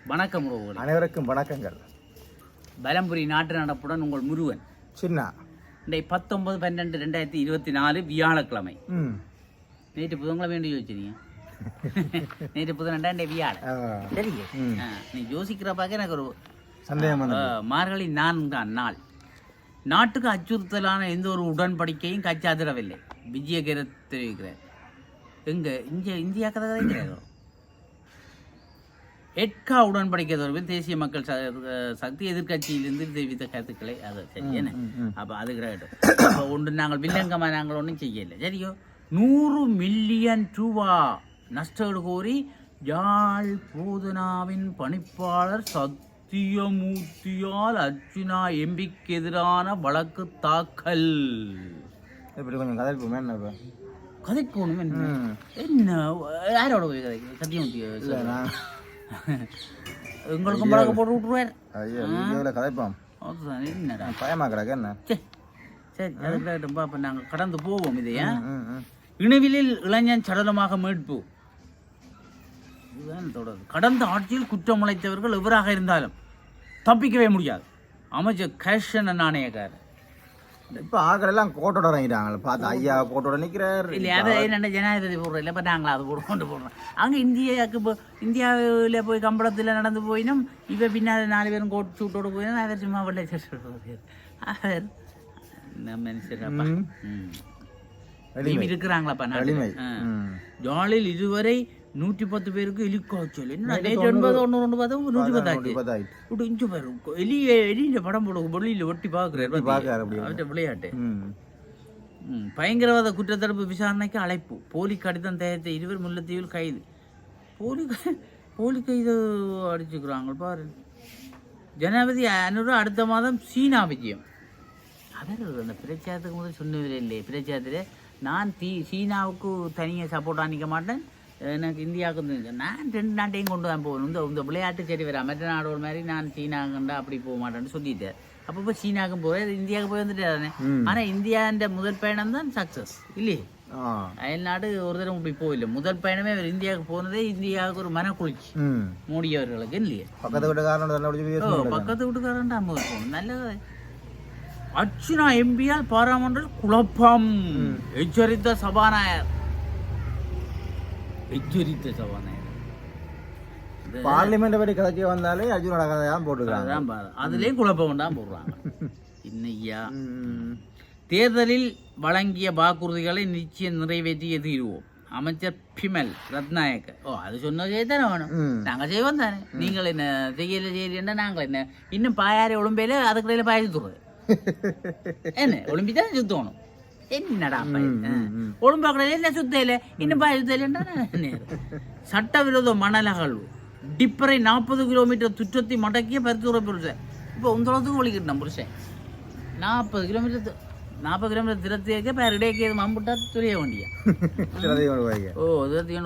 வணக்கம் உறவுகளே. அனைவருக்கும் வணக்கங்கள். பலம்புரி நாட்டு நடப்புடன் உங்கள் முருகன். சின்ன இன்றைக்கு 19/12/2024 வியாழக்கிழமை. நேற்று புதன்கிழமை வேண்டி யோசிச்சிருங்க. நேற்று புதன்டா இன்றைய வியாழ நீ யோசிக்கிறப்பாக்க எனக்கு ஒரு சந்தேகம். மார்கழி 4ஆம் நாள். நாட்டுக்கு அச்சுறுத்தலான எந்த ஒரு உடன்படிக்கையும் கச்சாதிடவில்லை. விஜயகர தெரிவிக்கிறார். எங்க இந்தியா கதை கதைக்கிறாரோ எட்கா உடன்படிக்கை தொடர்பில் தேசிய மக்கள் சக்தி எதிர்கட்சியிலிருந்து தெரிவித்த கருத்துக்களை அதை சரி என்ன அப்போ அது கிடையாது. அப்போ ஒன்று நாங்கள் வில்லங்கமாக நாங்கள் ஒன்றும் செய்யலை. சரியோ 100 மில்லியன் ரூபா நஷ்டஈடு கோரி யாழ் போதனாவின் பணிப்பாளர் சத்தியமூர்த்தியால் அர்ச்சுனா எம்பிக்கு எதிரான வழக்கு தாக்கல். இப்படி கொஞ்சம் கதைப்போமே என்ன கதைக்கணும் என்ன யாரோட போய் கதை சத்தியமூர்த்தி உங்களுக்கும் பழக்க போட்டு விட்டுருவார். கதைப்போம் என்னடா பயமாக்குறாங்க என்ன சரி அதுக்கு பாப்பா நாங்கள் கடந்து போவோம். இதையா இணைவிலில் இளைஞன் சடலமாக மீட்பு இதுதான் தொடர். கடந்த ஆட்சியில் குற்றம் உழைத்தவர்கள் எவராக இருந்தாலும் தப்பிக்கவே முடியாது. அமைச்சர் கேஷன் நாணயக்காரர். இப்போ ஆக்கள் எல்லாம் கோட்டோட இறங்கிட்டாங்க. பார்த்து ஐயா கோட்டோட நிற்கிறார். இல்லை அதை என்னென்ன ஜனாதிபதி போடுறோம் இல்லை. இப்போ நாங்கள் அது கொண்டு போடுறோம். அங்கே இந்தியாவுக்கு இப்போ இந்தியாவில் போய் கம்பளத்தில் நடந்து போயினும் இப்போ பின்னால் 4 பேரும் கோட் சூட்டோடு போயிடும். அவர் சும்மா வெள்ளை அவர் மனுஷராப்பா இருக்கிறாங்களாப்பா நாடு. ஜாலில் இதுவரை 110 பேருக்கு எலிக்காய்ச்சல். என்ன 110 இஞ்சு பேர் எலிய படம் போட வெளியில் ஒட்டி பார்க்குறாரு விளையாட்டு. பயங்கரவாத குற்றத்தடுப்பு விசாரணைக்கு அழைப்பு. போலி கடிதம் தயாரித்த 2 முல்லைத்தீவில் கைது. போலி கைது அடிச்சுக்கிறாங்க பாரு. ஜனாதிபதி அனுரு அடுத்த மாதம் சீனா விஜயம். அவர் அந்த பிரச்சாரத்துக்கு முதல் சொன்னவரே இல்லையே. பிரச்சாரத்தில் நான் சீனாவுக்கு தனியாக சப்போர்ட்டாக நிற்க மாட்டேன், எனக்கு இந்தியாவுக்கு நான் 2 நாட்டையும் கொண்டு தான் போகணும். இந்த விளையாட்டு சரி வரா மற்ற நாடோட மாதிரி நான் சீனாவுக்குண்டா அப்படி போக மாட்டேன்னு சொல்லிட்டேன். அப்போ சீனாவுக்கும் போகிறேன், இந்தியாவுக்கு போய் வந்துட்டு தானே. ஆனால் இந்தியான்ற முதல் பயணம் தான் சக்ஸஸ் இல்லையே. அயல்நாடு ஒரு தடவை இப்படி போயில்லை. முதல் பயணமே அவர் இந்தியாவுக்கு போனதே இந்தியாவுக்கு ஒரு மனக்குளிர்ச்சி மோடி அவர்களுக்கு இல்லையே. பக்கத்து வீட்டுக்காரன் போகணும். நல்லது. அர்ச்சுனா எம்பியால் பாராளுமன்ற குழப்பம். எச்சரித்த சபாநாயகர். பார்லிமெண்ட் படி கதைக்கு வந்தாலே அர்ஜுனோட கதையாக போட்டுக்கிறாங்க. அதுலேயும் குழப்பம் தான் போடுறாங்க. இன்னையா தேர்தலில் வழங்கிய வாக்குறுதிகளை நிச்சயம் நிறைவேற்றிய தீர்வோம். அமைச்சர் பிமல் ரத்நாயக்க. அது சொன்னதே தானே வேணும். நாங்கள் செய்வோம் தானே. நீங்கள் என்ன செய்யலைன்னா நாங்கள் என்ன இன்னும் பாயாரி ஒலிம்பியில அதுக்கிடையில பாயத்துறது என்ன ஒலிம்பி தானே சுத்தணும். என்னடா ஒழும்பாக்கடையில என்ன சுத்தையில இன்னும் பாய சுத்தையில. சட்டவிரோத மணல் அகழ்வு. டிப்பரை 40 கிலோமீட்டர் சுற்றத்தை மடக்கிய பரிந்துரை புருஷன். இப்போ உந்தளத்துக்கு ஒழிக்கிட்டான் புருஷன். 40 கிலோமீட்டர் திரத்தியக்க பேர் இடையே மம்புட்டா துறைய வேண்டியா. திரத்தி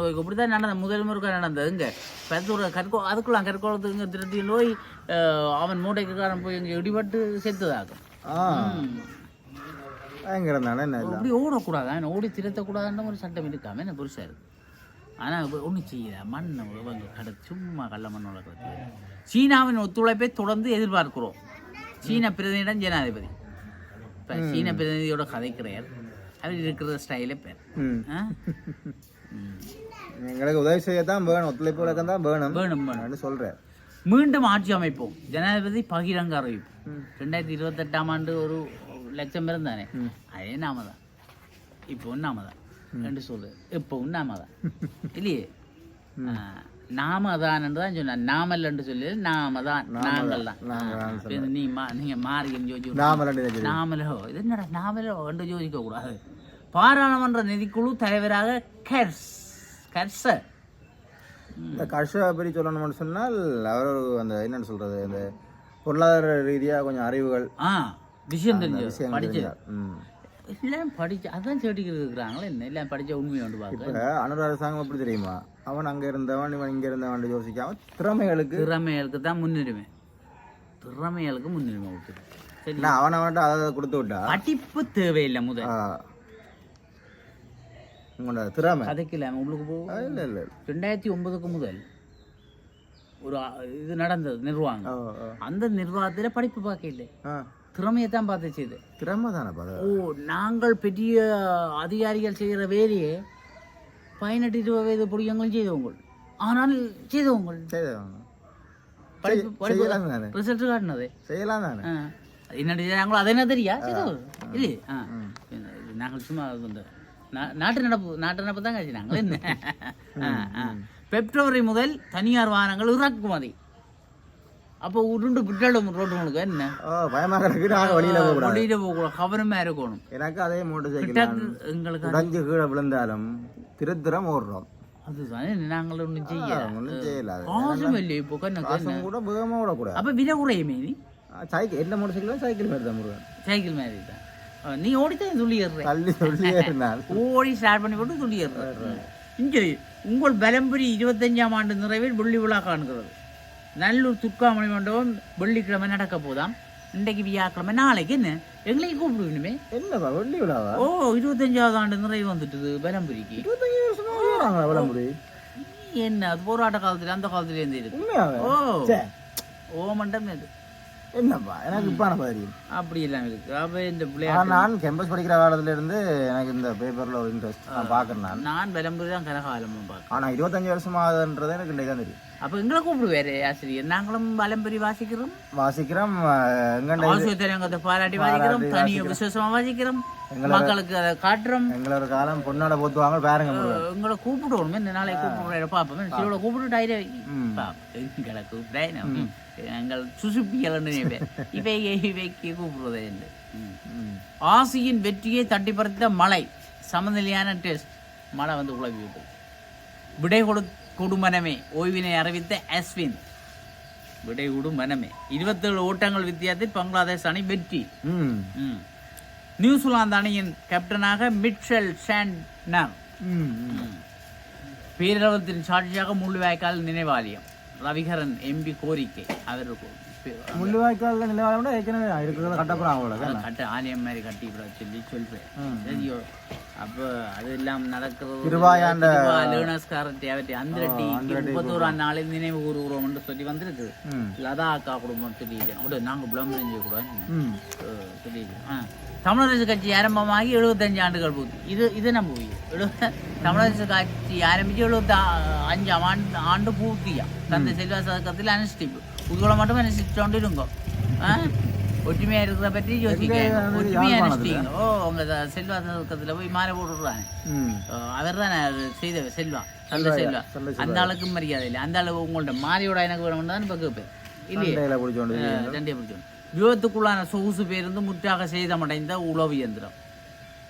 போய் இப்படிதான் நடந்த முதல் முருகா நடந்தது. இங்க பரிந்துரை அதுக்குள்ள கற்கோளத்துக்கு திரத்தி போய் அவன் மூட்டைக்காரன் போய் இங்கே இடிபட்டு செத்துதாக்கும். அப்படி ஓடக்கூடாது, ஓடி திருத்தக்கூடாதுன்ற ஒரு சட்டம் இருக்காம என்ன புருஷா இருக்கு. ஆனால் ஒன்றும் செய்யல. மண் கடை சும்மா கள்ள மண் வளர்க்குறது. சீனாவின் ஒத்துழைப்பை தொடர்ந்து எதிர்பார்க்கிறோம். சீன பிரதிநிதியிடம் ஜனாதிபதி. இப்போ சீன பிரதிநிதியோட கதைக்கிறார். அவர் இருக்கிற ஸ்டைலே பேர். எங்களுக்கு உதவி செய்யத்தான் வேணும், ஒத்துழைப்பு தான் வேணும் வேணும் சொல்கிறேன். மீண்டும் ஆட்சி அமைப்போம். ஜனாதிபதி பகிரங்க அறிவிப்பு. 2028ஆம் ஆண்டு 1 லட்சம் பேர் தானே. அதே நாம தான். இப்போ நாம தான் என்று சொல்லு. இப்போ நாம தான் இல்லையே. நாம தான் என்று தான் சொன்ன. நாமல் என்று சொல்லி நாம தான் நாங்கள் தான். நீங்க மாறி நாமலோ இது என்னடா நாமலோ என்று யோசிக்க கூடாது. பாராளுமன்ற நிதிக்குழு தலைவராக கர்ஷா பற்றி சொல்லணும்னு சொன்னால் அவர் அந்த என்னன்னு சொல்றது, அந்த பொருளாதார ரீதியாக கொஞ்சம் அறிவுகள் விஷயம் தெரிஞ்சு படிச்சு எல்லாம் படிச்சு அதான் செடிக்கிறது இருக்கிறாங்களே. என்ன எல்லாம் படிச்ச உண்மையை வந்து பார்க்க. அனுர அரசாங்கம் எப்படி தெரியுமா, அவன் அங்கே இருந்தவன் இவன் இங்கே இருந்தவன் யோசிக்காம திறமைகளுக்கு தான் முன்னுரிமை. திறமைகளுக்கு முன்னுரிமை கொடுத்துரு. சரி அவன்கிட்ட அதை கொடுத்து விட்டா படிப்பு தேவையில்லை. முதல் உங்களோட திறமை கதைக்கல உள்ளுக்கு போகும். இல்லை 2009க்கு முதல் ஒரு இது நடந்தது நிர்வாகம். அந்த நிர்வாகத்தில் படிப்பு பார்க்கல, திறமையை தான் பார்த்து செய்து. திறமை தானே? ஓ, நாங்கள் பெரிய அதிகாரிகள் செய்கிற வேலையே 18-20 வயது பொடியங்களும் செய்தவங்க. ஆனால் செய்தவங்க ரிசல்ட் காட்டினதே செய்யலாம் தானே. என்னடி செய்யாங்களோ அதை என்ன தெரியா இல்லையே. நாங்கள் சும்மா நாட்டு நடப்பு தான் காட்சி நாங்கள் என்ன. பிப்ரவரி முதல் தனியார் வாகனங்கள் இறக்குமதி. அப்போ உருண்டு புட்டாலும் ரோட்டுங்களுக்கு என்ன பயமாக இருக்கு. வெளியில போகக்கூடாது, கவனமா இருக்கணும். எனக்கு அதே மோட்டர் சைக்கிள் எங்களுக்கு உடைஞ்சு கீழே விழுந்தாலும் திருத்திரம் ஓடுறோம். அதுதானே நாங்கள் ஒன்றும் செய்யல. காசும் இல்லை இப்போ கூட வேகமா விடக்கூடாது. அப்போ விலை குறையுமே. நீ சைக்கிள் என்ன மோட்டர் சைக்கிள்? சைக்கிள் மாதிரி தான் முருகன். சைக்கிள் மாதிரி தான். நீ ஓடித்தான் சொல்லிடுறேன். ஓடி ஸ்டார்ட் பண்ணி போட்டு சொல்லிடுறேன். இங்கே உங்கள் பலம்புரி 25ஆம் ஆண்டு நிறைவில் வெள்ளி விழா காண்கிறது. நல்லூர் துர்காமணி மண்டபம் வெள்ளிக்கிழமை நடக்க போதாம். இன்றைக்கு வியாக்கிழமை, நாளைக்கு என்ன எங்களையும் கூப்பிடுவேணுமே. என்னப்பா வெள்ளி விழாவா? ஓ, 25ஆவது ஆண்டு நிறைவு வந்துட்டுது பலம்புரிக்கு. 25 வருஷமா பலம்புரி என்ன அது போராட்ட காலத்துல அந்த காலத்துல இருந்து இருக்கு. ஓ மண்டபம் இது என்னப்பா எனக்கு இப்பான தெரியும். அப்படி எல்லாம் இருக்கு. அப்ப இந்த பிள்ளையார் நான் கேம்பஸ் படிக்கிற காலத்துல இருந்து எனக்கு இந்த பேப்பர்ல ஒரு இன்ட்ரெஸ்ட். நான் பாக்குறேன். நான் பலம்புரி தான் கரகாலமும் பார்க்க. ஆனா 25 வருஷமா ஆகுதுன்றது எனக்கு இன்றைக்கு தான் தெரியும். அப்ப எங்களை கூப்பிடுவாரு ஆசிரியர். நாங்களும் பலம்புரி வாசிக்கிறோம் எங்க பாராட்டி வாசிக்கிறோம், தனிய விசேஷமா வாசிக்கிறோம், மக்களுக்கு அதை காட்டுறோம். எங்களோட காலம் பொண்ணோட போத்துவாங்க பாருங்க. எங்களை கூப்பிடுவோம். இந்த நாளை கூப்பிடுற பாப்போம். சிலோட கூப்பிட்டு எங்களை கூப்பிட்டேன். எங்கள் சுசுப்பிகள் இவைக்கு கூப்பிடுவதே என்று. ஆசியின் வெற்றியை தட்டிப்பறித்த மழை, சமநிலையான டெஸ்ட். மழை வந்து உழவி விட்டது. விடை கொடு மனமே, ஓய்வினை அறிவித்த அஸ்வின். விடை கொடு மனமே. 27 ஓட்டங்கள் வித்தியாசத்தில் பங்களாதேஷ் அணி வெற்றி. நியூசிலாந்து அணியின் கேப்டனாக மிட்செல் சாண்ட்னர். பேரளவத்தின் சாட்சியாக முள்ளிவாய்க்கால் நினைவாலயம். ரவிகரன் எம்பி கோரிக்கை. அவருக்கு முள்ளிவாய்க்கால் நினைவாலயம் ஏற்கனவே கட்ட ஆலயம் மாதிரி கட்டி சொல்லி சொல்றேன். சரியோ, அப்போ அது எல்லாம் நடக்கிறது. அந்த 31ஆம் நாளில் நினைவு கூறுகிறோம் என்று சொல்லி வந்திருக்கு. லதா அக்கா குடும்பம் சொல்லியிருக்கேன். நாங்கள் விளம்பரம் செய்யக்கூடாது சொல்லியிருக்கோம். தமிழரசு கட்சி ஆரம்பமாகி 75 ஆண்டுகள் பூர்த்தி. இது நம்ம தமிழரசு கட்சி ஆரம்பிச்சு 75ஆம் ஆண்டு பூர்த்தியா. தந்தை செல்வா சதக்கத்தில் அனுஷ்டிப்பு. புதுவளை மட்டும் அனுஷ்டிச்சோண்டு இருங்கோ. ஒற்றுமையா இருக்கிற பற்றி யோசிக்க. ஒற்றுமையா அனுஷ்டிங்க. ஓ, உங்க செல்வா சதக்கத்துல போய் மாலை போட்டுடுறாங்க. அவர் தான் செய்த செல்வா, தந்தை செல்வா. அந்த ஆளுக்கு மரியாதை இல்லை. அந்த ஆளு உங்கள்ட்ட மாலையோட எனக்கு வேணும்னு தான் இப்ப கேட்பேன். இல்லையே, சண்டையை பிடிச்சோம். விபத்துக்குள்ளான சொகுசு பேருந்து முற்றாக சேதமடைந்த உளவு இயந்திரம்.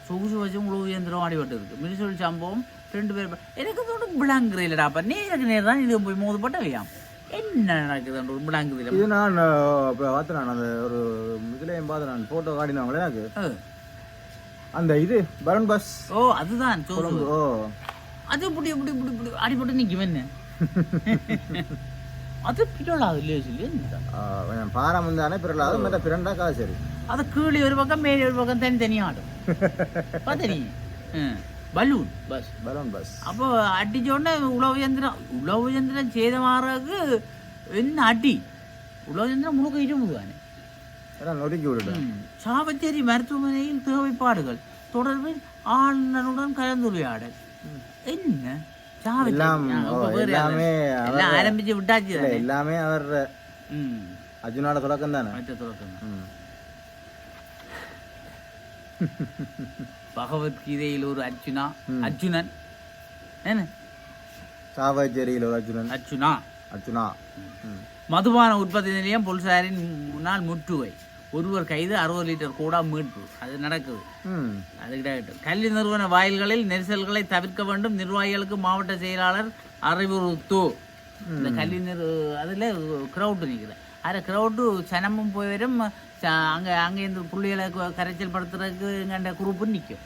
சொகுசு வச்சு உளவு இயந்திரம் அடிபட்டு இருக்கு. மினிசொல் சம்பவம் 2 பேர். எனக்கு தோணும் விளாங்குற இல்லடாப்பா. நேருக்கு நேரம் தான் இது போய் மோதப்பட்டவையாம். என்ன நடக்குது விளாங்குது. இது நான் பார்த்து நான் அந்த ஒரு இதுலையும் பார்த்து நான் போட்டோ காட்டினவங்களே எனக்கு அந்த இது பரன் பஸ். ஓ, அதுதான் அது இப்படி இப்படி இப்படி இப்படி அடிபட்டு நிற்கும். என்ன அது பிறலாது இல்லையே சொல்லி பாரம் வந்தானே பிறலாது. மற்ற பிறண்டா காசு சரி. அது கீழே ஒரு பக்கம் மேலே ஒரு பக்கம் தனித்தனியாக ஆடும். பார்த்தீங்க பலூன் பஸ். Balloon bus. அப்போ அடிச்சோடனே உழவு இயந்திரம் சேதமாறதுக்கு என்ன அடி. உழவு இயந்திரம் முழுக்க இருமுதானே நொறுக்கி விடுது. சாவச்சேரி மருத்துவமனையில் தேவைப்பாடுகள் தொடர்பில் ஆளுநருடன் கலந்துரையாடல். என்ன ஆரம்பிச்சு விட்டாச்சு. எல்லாமே அவர் அர்ஜுனோட தொடக்கம் தானே. பகவத்கீதையில் ஒரு அர்ஜுனன் என்ன, சாவச்சேரியில் ஒரு அர்ஜுனா. மதுபான உற்பத்தி நிலையம் போலீசாரின் முன்னால் முற்றுகை. ஒருவர் கைது, 60 லிட்டர் கூட மீட்பு. அது நடக்குது. அது கிடையாது. கல்வி நிறுவன வாயில்களில் நெரிசல்களை தவிர்க்க வேண்டும், நிர்வாகிகளுக்கு மாவட்ட செயலாளர் அறிவுறுத்து. இந்த கல்வி அதில் கிரௌட்டு நிற்கிறேன். அதில் கிரௌட்டு சனமும் போய் வரும். அங்கே இந்த புள்ளிகளை கரைச்சல் படுத்துறதுக்கு எங்கள்ட குரூப்பு நிற்கும்.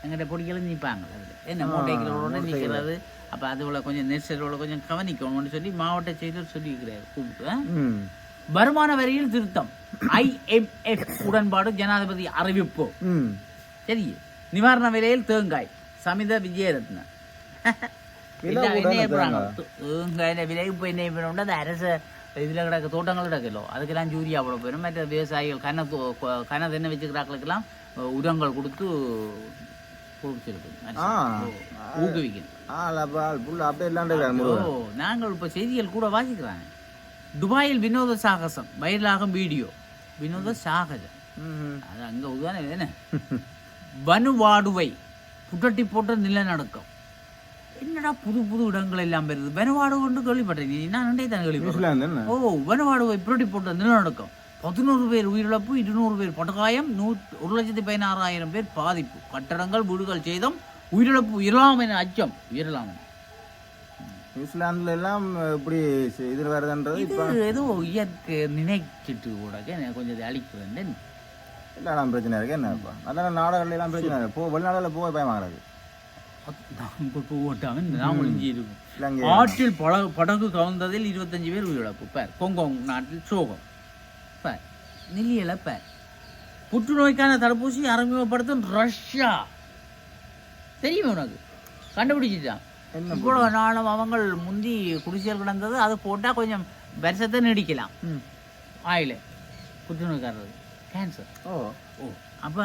எங்கள்ட பொடிகளும் நிற்பாங்க. அதில் என்ன மூட்டைகளோட நிற்கிறது. அப்போ அதுபோல் கொஞ்சம் நெரிசலோட கொஞ்சம் கவனிக்கணும்னு சொல்லி மாவட்ட செயலர் சொல்லியிருக்கிறார் கூப்பிட்டு. வருமான வரியில் திருத்தம், IMF உடன்பாடு, ஜனாதிபதி அறிவிப்பு. சரி, நிவாரண விலையில் தேங்காய், சமித விஜயரத்ன. விலை இப்போ என்ன பண்ணணும், அந்த அரசு இதில் கிடக்க தோட்டங்கள் கிடக்கலோ அதுக்கெல்லாம் யூரியா போட போயிடும். மற்ற விவசாயிகள் கன தென்னை வச்சுக்கிறாக்களுக்கெல்லாம் உரங்கள் கொடுத்து நாங்கள் இப்ப செய்திகள் கூட வாசிக்கிறாங்க. துபாயில் வினோத சாகசம் வைரலாகும் வீடியோ. வினோத சாகசம் அது அங்க உதாரணம் என்ன, வனுவாடுவை புட்டட்டி போட்ட நிலநடுக்கம். என்னடா புது புது இடங்கள் எல்லாம் பெறுது. வனுவாடு கொண்டு கேள்விப்பட்டேன், நான் நண்டே தான் கேள்விப்பட்டேன். ஓ, வனுவாடுவை புரட்டி போட்ட நிலநடுக்கம், 11 பேர் உயிரிழப்பு, 200 பேர் படுகாயம், 1,16,000 பேர் பாதிப்பு, கட்டடங்கள் வீடுகள் சேதம், உயிரிழப்பு உயிரலாம் என அச்சம். உயிரலாம் நியூசிலாந்துல எல்லாம் இப்படி இதில் வருதுன்றது இப்போ ஏதோ இயற்கை நினைச்சிட்டு கூட கொஞ்சம் அழிக்கிறேன். எல்லாம் பிரச்சனை இருக்கு. என்ன இப்போ நல்ல நாடுகள் எல்லாம் பிரச்சனை இருக்கு. வெளிநாடுகளில் போய் பயமாகிறது. ஆற்றில் படகு கவுந்ததில் 25 பேர் உயிரிழப்பு. பேர் கொங்கோங் நாட்டில் சோகம். பேர் நிலியல பேர் புற்றுநோய்க்கான தடுப்பூசி அறிமுகப்படுத்தும் ரஷ்யா. தெரியும் உனக்கு, கண்டுபிடிச்சிட்டான். இவ்வளோ நாளும் அவங்க முந்தி குடிசையில் கிடந்தது, அது போட்டால் கொஞ்சம் வருஷத்தை நீடிக்கலாம். ஆயில புற்றுநோய்க்காரது கேன்சர். ஓ ஓ அப்போ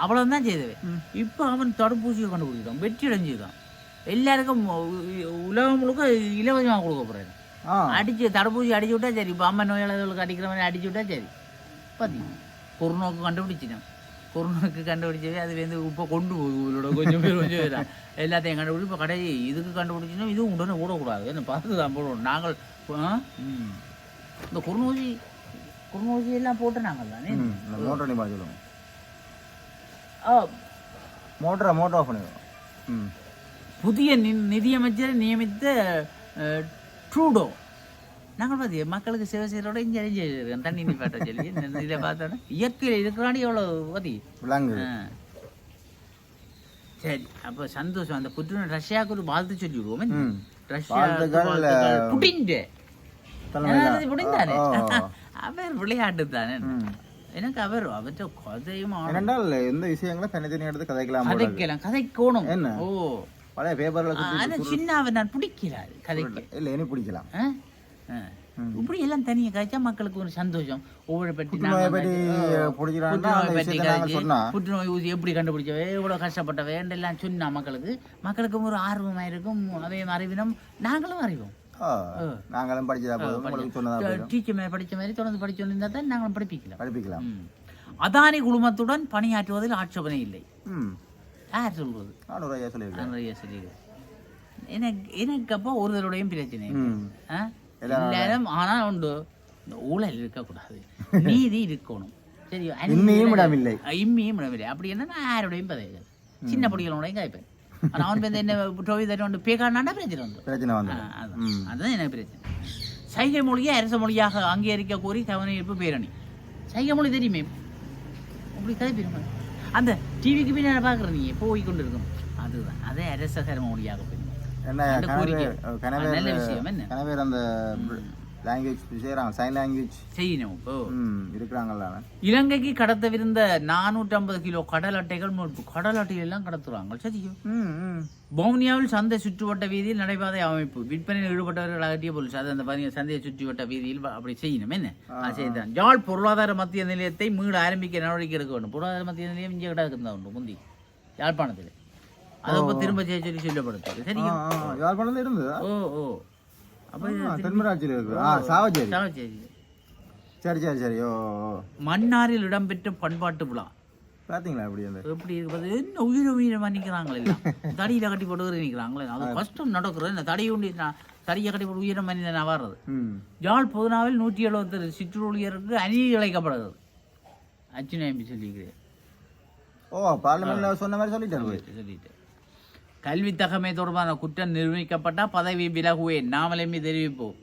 அவ்வளோதான் செய்தது. இப்போ அவன் தடுப்பூசியை கண்டுபிடிச்சிட்டான், வெற்றி அடைஞ்சிருக்கான். எல்லாருக்கும் உலகம் முழுக்க இலவசமாக கொடுக்க போகிறாரு. அடிச்சு தடுப்பூசி அடிச்சு விட்டா சரி. இப்போ அம்மா நோயாளர்களுக்கு அடிக்கிற மாதிரி அடிச்சு விட்டா சரி. பார்த்தீங்க, கொரோனாவுக்கு கண்டுபிடிச்சிட்டோம். கொரோனாவுக்கு கண்டுபிடிச்சவே அது வந்து இப்போ கொண்டு போகுது. கொஞ்சம் பேர் எல்லாத்தையும் கண்டுபிடிச்சி இப்போ கடை இதுக்கு கண்டுபிடிச்சினா இதுவும் உடனே ஓடக்கூடாது. என்ன பார்த்து தான் போடுவோம் நாங்கள். இந்த குறுநூசி எல்லாம் போட்டு நாங்கள் தானே மோட்டர் ஆஃப் பண்ணிடுவோம். புதிய நிதியமைச்சரை நியமித்த ட்ரூடோ. நாங்கள் பார்த்தியா மக்களுக்கு சேவை செய்கிறோட இங்கே அறிஞ்சிருக்கேன். தண்ணி நிப்பாட்ட சொல்லி இதில் பார்த்தோன்னா இயற்கையில் இருக்கிறாடி எவ்வளோ பதி விளங்கு. சரி, அப்போ சந்தோஷம். அந்த புற்றுநோய் ரஷ்யாவுக்கு ஒரு வாழ்த்து சொல்லி விடுவோம். ரஷ்யா புட்டின் புடிந்தானே அவர் விளையாட்டு தானே. எனக்கு அவற்றை கதையும் எந்த விஷயங்களும் தனித்தனி எடுத்து கதைக்கணும். என்ன ஓ பழைய பேப்பர்ல சின்ன நான் பிடிக்கிறாரு கதைக்கு இல்லை இனி பிடிக்கலாம். இப்படி எல்லாம் தனியா காய்ச்சா மக்களுக்கு ஒரு சந்தோஷம். ஒவ்வொரு பற்றி புற்றுநோய் ஊசி எப்படி கண்டுபிடிச்சவே, எவ்வளவு கஷ்டப்பட்டவே எல்லாம் சொன்னா மக்களுக்கும் ஒரு ஆர்வமா இருக்கும். அதே அறிவினம் நாங்களும் அறிவோம். நாங்களும் டீச்சர் மேல படிச்ச மாதிரி தொடர்ந்து படிச்சோன்னா தான் நாங்களும் படிப்பிக்கலாம். அதானி குழுமத்துடன் பணியாற்றுவதில் ஆட்சேபனை இல்லை. யார் சொல்றது? எனக்கு அப்போ ஒருவருடையும் பிரச்சனை எல்லாரும். ஆனா உண்டு, இந்த ஊழல் இருக்கக்கூடாது, நீதி இருக்கணும். சரி, இம்மியும் இடமில்லை. அப்படி என்ன யாருடையும் பதவி சின்ன பொடிகளோடையும் காய்ப்பேன். அவன் வந்து என்ன டோவி பேக்காண்டாண்டா பிரச்சனை வந்து அதுதான் எனக்கு பிரச்சனை. சைகை மொழியை அரச மொழியாக அங்கீகரிக்க கோரி கவனிப்பு பேரணி. சைகை மொழி தெரியுமே, அப்படி கதை பெருமை. அந்த டிவிக்கு பின்னாடி பார்க்குற நீ போய் கொண்டு இருக்கணும். அதுதான் அதே அரச கர்ம மொழியாக போய் நல்ல விஷயம். என்ன அந்த லாங்குவேஜ் செய்யறாங்க, சைன் லாங்குவேஜ் செய்யணும் இருக்கிறாங்கல்ல. இலங்கைக்கு கடத்தவிருந்த 450 கிலோ கடல் அட்டைகள் கடல் அட்டைகள் எல்லாம் கடத்துறாங்க. சரியோ. வவுனியாவில் சந்தை சுற்றுவட்ட வீதியில் நடைபாதை அமைப்பு, விற்பனையில் ஈடுபட்டவர்கள் அகற்றிய போலீஸ். அது அந்த சந்தையை சுற்றிவட்ட வீதியில் அப்படி செய்யணும். என்ன செய்தான். யாழ் பொருளாதார மத்திய நிலையத்தை மீள ஆரம்பிக்க நடவடிக்கை எடுக்க வேண்டும். பொருளாதார மத்திய நிலையம் இங்கே கிடக்குதான் உண்டு முந்தி யாழ்ப்பாணத்தில். அதை இப்போ திரும்ப செய்ய சொல்லி சொல்லப்படுது. சரியா, யாழ்ப்பாணத்தில் இருந்தது. ஓ ஓ மன்னாரில் இடம்பெற்ற பண்பாட்டு விழா பாத்தீங்களா? எப்படி இருப்பது? என்ன உயிரை மன்னிக்கிறாங்களே, தடியில கட்டி போட்டு நிற்கிறாங்களே. அது கஷ்டம் நடக்கிறது. என்ன தடி உண்டி தடியை கட்டி போட்டு உயிரை மனிதன் வர்றது. யாழ் பொதுனாவில் 170 சிற்றூழியருக்கு அநீதி இழைக்கப்படுகிறது. அச்சுனா எம்பி சொல்லிக்கிறேன். ஓ, பார்லிமெண்ட்ல சொன்ன மாதிரி சொல்லிட்டு கல்வி தகமை தொடர்பான குற்றம் நிரூபிக்கப்பட்டா பதவி விலகுவேன், நாமலேமே தெரிவிப்போம்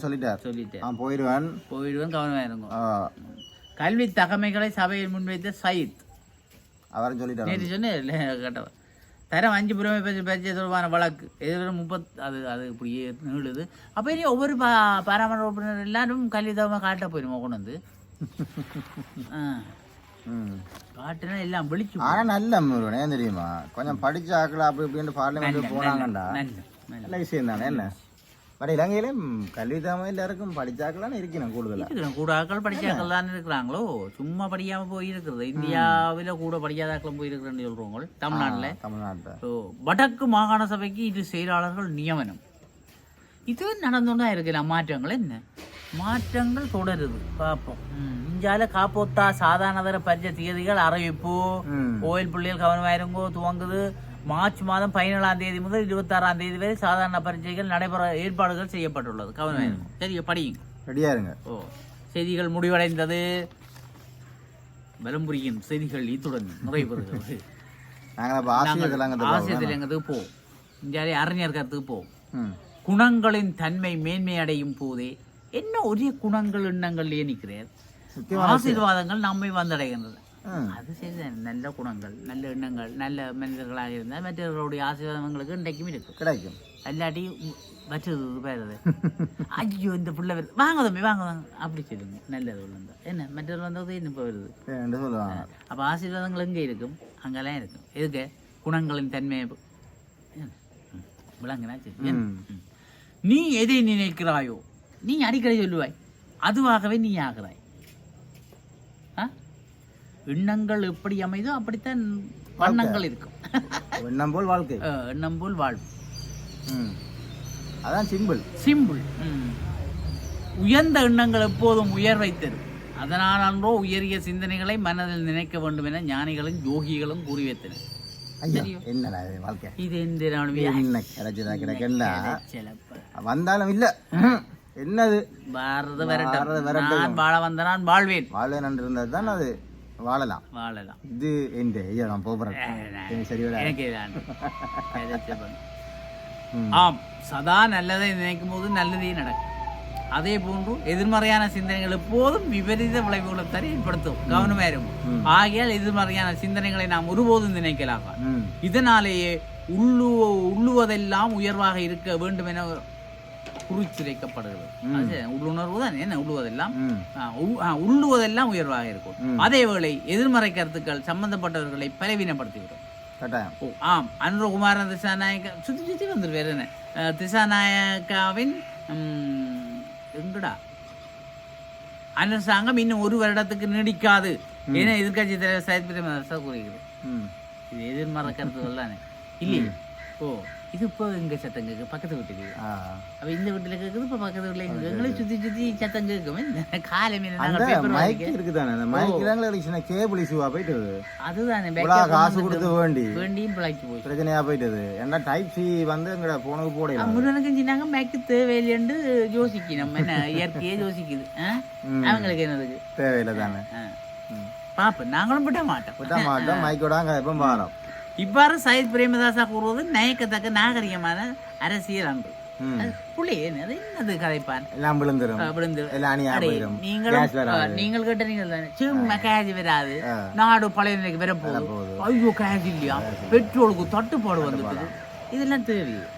சொல்லிட்டேன். போயிடுவேன் கவனமா இருக்கும். கல்வி தகமைகளை சபையில் முன்வைத்த சயித் அவர் சொல்லிட்டார். தரம் 5 புறமை பரிச்சை தொடர்பான வழக்கு எதிரும் 30 அது இப்படியே நீளுது. அப்போ இனி ஒவ்வொரு பாராமர உறுப்பினர் எல்லாரும் கல்வி தகமை காட்ட போயிடுவோம் கொண்டு வந்து காட்டுனா எல்லாம் விழிச்சு. ஆனா நல்ல தெரியுமா, கொஞ்சம் படிச்ச ஆக்கள் அப்படி இப்படின்னு பார்லிமெண்ட் போனாங்கண்டா நல்ல விஷயம் தானே என்ன பட் இலங்கையிலும் கல்வி தாம எல்லாருக்கும் படிச்சாக்கெல்லாம் இருக்கணும் கூடுதலாக கூட ஆக்கள் படிச்சாக்கள் தான் இருக்கிறாங்களோ சும்மா படிக்காம போயிருக்கிறது இந்தியாவில கூட படிக்காதாக்களும் போயிருக்கிறேன்னு சொல்றவங்க தமிழ்நாட்டில் வடக்கு மாகாண சபைக்கு இது செயலாளர்கள் நியமனம் இது நடந்துதான் இருக்கலாம் மாற்றங்கள் என்ன மாற்றங்கள் தொடருது பார்ப்போம் இந்தியால காப்போத்தா சாதாரணதர பரிச்சை தேதிகள் அறிவிப்பு கோயில் பிள்ளைகள் கவனமாயிருங்கோ துவங்குது மார்ச் மாதம் 17 முதல் 26 வரை சாதாரண பரீட்சைகள் நடைபெற ஏற்பாடுகள் செய்யப்பட்டுள்ளது கவனமாயிருக்கும் சரி படியுங்க ரெடியா இருங்க செய்திகள் முடிவடைந்தது பலம்புரியும் செய்திகள் இத்துடன் நிறைவேறுகிறது ஆசிரியத்துக்கு போவோம் இந்தியாவிலே அறிஞர் கருத்துக்கு போவோம் குணங்களின் தன்மை மேன்மை அடையும் போதே என்ன ஒரே குணங்கள் எண்ணங்கள்லயே நிற்கிறார் ஆசீர்வாதங்கள் நம்மை வந்தடைகின்றது அது சரிதான் நல்ல குணங்கள் நல்ல எண்ணங்கள் நல்ல மனிதர்களாக இருந்தால் மற்றவர்களுடைய ஆசீர்வாதங்களுக்கு இன்றைக்கும் இருக்கும் கிடைக்கும் இல்லாட்டி மற்றது பேருது ஐயோ இந்த பிள்ளை வருது வாங்க தம்பி வாங்க அப்படி சொல்லுங்க நல்லது உள்ளதா என்ன மற்றவர் வந்தது என்ன இப்போ வருது அப்போ ஆசீர்வாதங்கள் எங்கே இருக்கும் அங்கெல்லாம் இருக்கும் எதுக்கு குணங்களின் தன்மையை விளங்குனா சரி நீ எதை நினைக்கிறாயோ நீ அடிக்கடி சொல்லுவாய் அதுவாகவே நீ ஆகிறாய் எண்ணங்கள் எப்படி அமைதோ அப்படித்தான் வண்ணங்கள் இருக்கும் எண்ணம் போல் வாழ்க்கை எண்ணம் போல் வாழ்வு அதான் சிம்பிள் சிம்பிள் உயர்ந்த எண்ணங்கள் எப்போதும் உயர்வை தரும் அதனால் அன்றோ உயரிய சிந்தனைகளை மனதில் நினைக்க வேண்டும் என ஞானிகளும் யோகிகளும் கூறி வைத்தனர் இது வந்தாலும் இல்ல என்னது நான் வாழ வந்த நான் வாழ்வேன் வாழ்வேன் என்று இருந்தது தான் அது வாழலாம் இது நான் போறேன் சரி ஆம் சதா நல்லதை நினைக்கும் போது நல்லதே நடக்கும் அதே போன்று எதிர்மறையான சிந்தனைகள் எப்போதும் விபரீத விளைவுகளை தர ஏற்படுத்தும் கவனமாயிரும் ஆகையால் எதிர்மறையான சிந்தனைகளை நாம் ஒருபோதும் நினைக்கலாம் இதனாலேயே உள்ளுவதெல்லாம் உயர்வாக இருக்க வேண்டும் என குறிச்சிரைக்கப்படுகிறது உள்ளுணர்வு தான் என்ன உள்ளுவதெல்லாம் உயர்வாக இருக்கும் அதே வேளை எதிர்மறை கருத்துக்கள் சம்பந்தப்பட்டவர்களை பலவீனப்படுத்திவிடும் ஆம் அனுரகுமாரன் திசாநாயக்கா சுத்தி வந்துரு வேற என்ன திசாநாயக்காவின் எங்கடா அரசாங்கம் இன்னும் 1 வருடத்துக்கு நீடிக்காது என எதிர்கட்சி தலைவர் சையத் பிரேமதாசா கூறுகிறது இது எதிர்மறை கருத்துக்கள் தானே இல்லையே இது இப்போ எங்க சத்தம் கேட்கு பக்கத்து வீட்டுக்கு அப்ப இந்த வீட்டுல கேக்குது இப்ப பக்கத்து வீட்டுல எங்களை சுத்தி சுத்தி சத்தம் கேட்கும் காலமே அதுதானே காசு கொடுத்து வேண்டியும் பிழைக்கு போய் பிரச்சனையா போயிட்டது ஏன்னா டைப் சி வந்து எங்க போனுக்கு போட முருகனுக்கு சின்னாங்க மேக்கு தேவையில்லைன்னு யோசிக்கணும் என்ன இயற்கையே யோசிக்குது அவங்களுக்கு என்னதுக்கு தேவையில்லை தானே பாப்ப நாங்களும் விட மாட்டோம் மைக்கோட எப்ப மாறோம் இவ்வாறு சையத் பிரேமதாசா கூறுவது நயக்கத்தக்க நாகரிகமான அரசியல் அன்று என்னது கதைப்பான் நீங்கள் கேட்ட நீங்கள் தானே சும்மா கேஜ் வராது நாடு பழைய நிலைக்கு வரப்போகுது ஐயோ கேஜ் இல்லையா பெட்ரோலுக்கு தட்டுப்பாடு வந்துட்டு இதெல்லாம் தெரியுது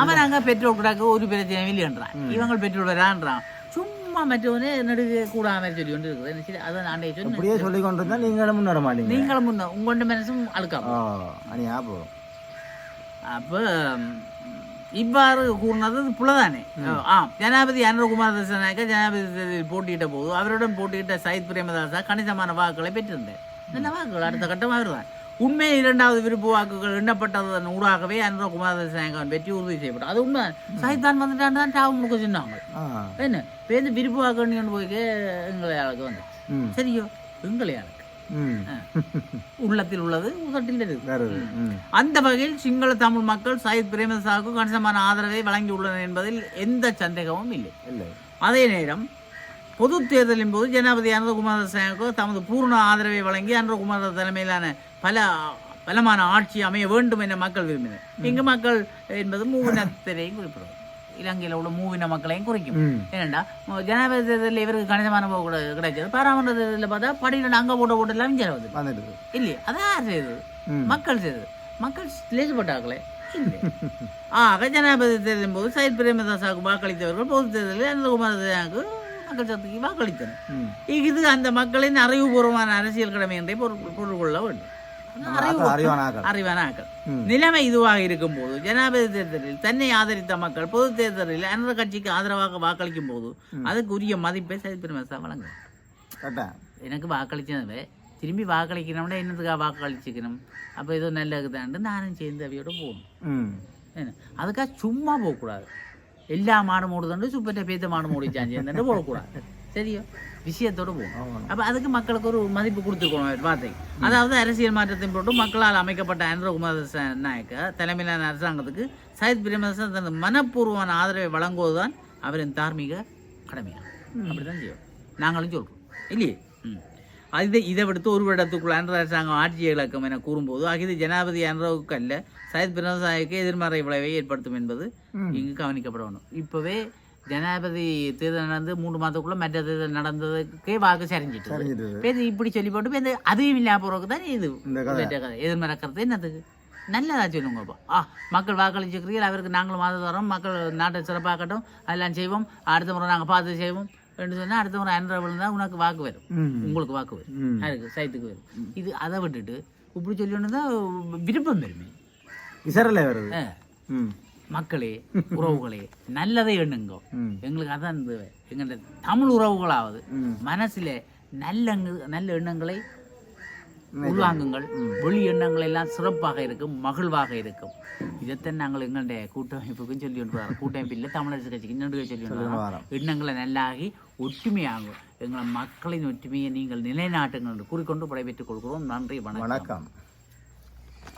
அவன் அங்க பெட்ரோல் கிடாக்க ஒரு பிரச்சனை இல்லையன்றான் இவங்க பெட்ரோல் வரான்றான் சும்மா மற்றவனே நடுக்க கூடாம சொல்லி கொண்டு இருக்குது அதான் ஆண்டை சொல்லி சொல்லி கொண்டு இருந்தா நீங்களும் முன்னேற மாட்டீங்க நீங்களும் முன்ன உங்களோட மனசும் அழுக்காம அப்ப இவ்வாறு கூறினது புலதானே ஜனாதிபதி அனுரகுமார் திசாநாயக்கா ஜனாதிபதி போட்டியிட்ட போது அவருடன் போட்டியிட்ட சையத் பிரேமதாசா கணிசமான வாக்குகளை பெற்றிருந்தார் நல்ல வாக்குகள் அடுத்த கட்டமாக வருவார் உண்மை 2வது விருப்பு வாக்குகள் எண்ணப்பட்டதன் ஊடாகவே அனுரகுமார் திசாநாயக்காவின் வெற்றி உறுதி செய்யப்படும் அது உண்மை சைத்தான் வந்துட்டான் தான் டாவும் முழுக்க சொன்னாங்க என்ன பேருந்து விருப்பு வாக்கு போய்க்கு எங்களை ஆளுக்கு வந்து சரியோ எங்களை ஆளுக்கு உள்ளத்தில் உள்ளது உதட்டில் இருக்கு அந்த வகையில் சிங்கள தமிழ் மக்கள் சையத் பிரேமதாசாவுக்கு கணிசமான ஆதரவை வழங்கியுள்ளனர் என்பதில் எந்த சந்தேகமும் இல்லை அதே நேரம் பொது தேர்தலின் போது ஜனாதிபதி அனுரகுமார் திசாநாயக்கா தமது பூர்ண ஆதரவை வழங்கி அனுரகுமார் தலைமையிலான பலமான ஆட்சி அமைய வேண்டும் என மக்கள் விரும்பினர் இங்கு மக்கள் என்பது மூவினத்திரையும் குறிப்பிடுவது இலங்கையில் உள்ள மூவின மக்களையும் குறைக்கும் ஏனெண்டா ஜனாதிபதி தேர்தலில் இவருக்கு கணிசமான கிடைச்சது பாராளுமன்ற தேர்தலில் பார்த்தா படியில் அங்க போட்ட எல்லாம் வந்து இல்லையே அதான் செய்தது மக்கள் செய்தது மக்கள் லேசுப்பட்டார்களே இல்லை ஆக ஜனாதிபதி தேர்தலின் போது சையத் பிரேமதாசாவுக்கு வாக்களித்தவர்கள் பொது தேர்தலில் அனுரகுமார் திசாநாயக்காவுக்கு மக்கள் சக்திக்கு வாக்களித்தனர் இது அந்த மக்களின் அறிவுபூர்வமான அரசியல் கடமை என்றே பொருள் கொள்ள வேண்டும் அறிவான ஆக்கள். நிலைமை இதுவாக இருக்கும் போது ஜனாதிபதி தேர்தலில் தன்னை ஆதரித்த மக்கள் பொது தேர்தலில் அன்ற கட்சிக்கு ஆதரவாக வாக்களிக்கும் போது அதுக்கு உரிய மதிப்பை சஜித் பிரேமதாச வழங்கும். எனக்கு வாக்களிச்சது திரும்பி வாக்களிக்கணும்னா என்னதுக்காக வாக்களிச்சுக்கணும், அப்போ ஏதோ நல்லதுதான்ட்டு நானும் சேர்ந்து அவையோட போகணும். என்ன அதுக்காக சும்மா போகக்கூடாது. எல்லா மாடு மூடுதண்டு சூப்பர்ட்ட பேத்த மாடு மூடிச்சான் சேர்ந்துட்டு போகக்கூடாது. சரியோ, விஷயத்தோடு போகும். அப்போ அதுக்கு மக்களுக்கு ஒரு மதிப்பு கொடுத்துருக்கணும் வார்த்தைக்கு. அதாவது அரசியல் மாற்றத்தின் போட்டு மக்களால் அமைக்கப்பட்ட அனுர குமார நாயக்க தலைமையிலான அரசாங்கத்துக்கு சஜித் பிரேமதாச தனது மனப்பூர்வமான ஆதரவை வழங்குவதுதான் அவரின் தார்மீக கடமையாக. அப்படிதான் செய்யும், நாங்களும் சொல்கிறோம் இல்லையே. இதை விடுத்து ஒரு வருடத்துக்குள் அன்ற அரசாங்கம் ஆட்சியை இழக்கும் என கூறும்போது அகிது ஜனாதிபதி அன்றவுக்கு அல்ல சஜித் பிரேமதாசவுக்கு எதிர்மறை விளைவை ஏற்படுத்தும் என்பது இங்கு கவனிக்கப்பட வேண்டும். இப்போவே ஜனாதிபதி தேர்தல் நடந்து 3 மாதத்துக்குள்ள மற்ற தேர்தல் நடந்ததுக்கே வாக்கு சரிஞ்சிட்டு இப்படி சொல்லி போட்டு அதையும் இல்லாம போறதுக்கு தான் இது எதிர்மறை கருத்து. என்னதுக்கு நல்லதா சொல்லுங்கப்பா. மக்கள் வாக்களிச்சுக்கிறீர்கள், அவருக்கு நாங்களும் மாதம் வரோம், மக்கள் நாட்டை சிறப்பாக்கட்டும், அதெல்லாம் செய்வோம், அடுத்த முறை நாங்கள் பார்த்து செய்வோம் என்று சொன்னால் அடுத்த முறை அன்ற விழுந்தா உனக்கு வாக்கு வரும், உங்களுக்கு வாக்கு வரும், அதுக்கு சைத்துக்கு வரும். இது அதை விட்டுட்டு இப்படி சொல்லி தான் விருப்பம் பெருமை விசாரில் வருது. மக்களே, உறவுகளே, நல்லதை எண்ணுங்க. எங்களுக்கு அதான் எங்க தமிழ் உறவுகளாவது மனசுல நல்ல எண்ணங்களை உள்வாங்குங்கள். வெளி எண்ணங்கள் எல்லாம் சிறப்பாக இருக்கும், மகிழ்வாக இருக்கும். இதைத்தான் நாங்கள் எங்களுடைய கூட்டமைப்புக்கும் சொல்லி கொண்டு கூட்டமைப்பில் தமிழரசு கட்சிக்கு சொல்லி கொண்டு எண்ணங்களை நல்லாகி ஒற்றுமையாகும். எங்களை மக்களின் ஒற்றுமையை நீங்கள் நிலைநாட்டுங்கள் என்று கூறிக்கொண்டு விடைபெற்றுக் கொள்கிறோம். நன்றி, வணக்கம்.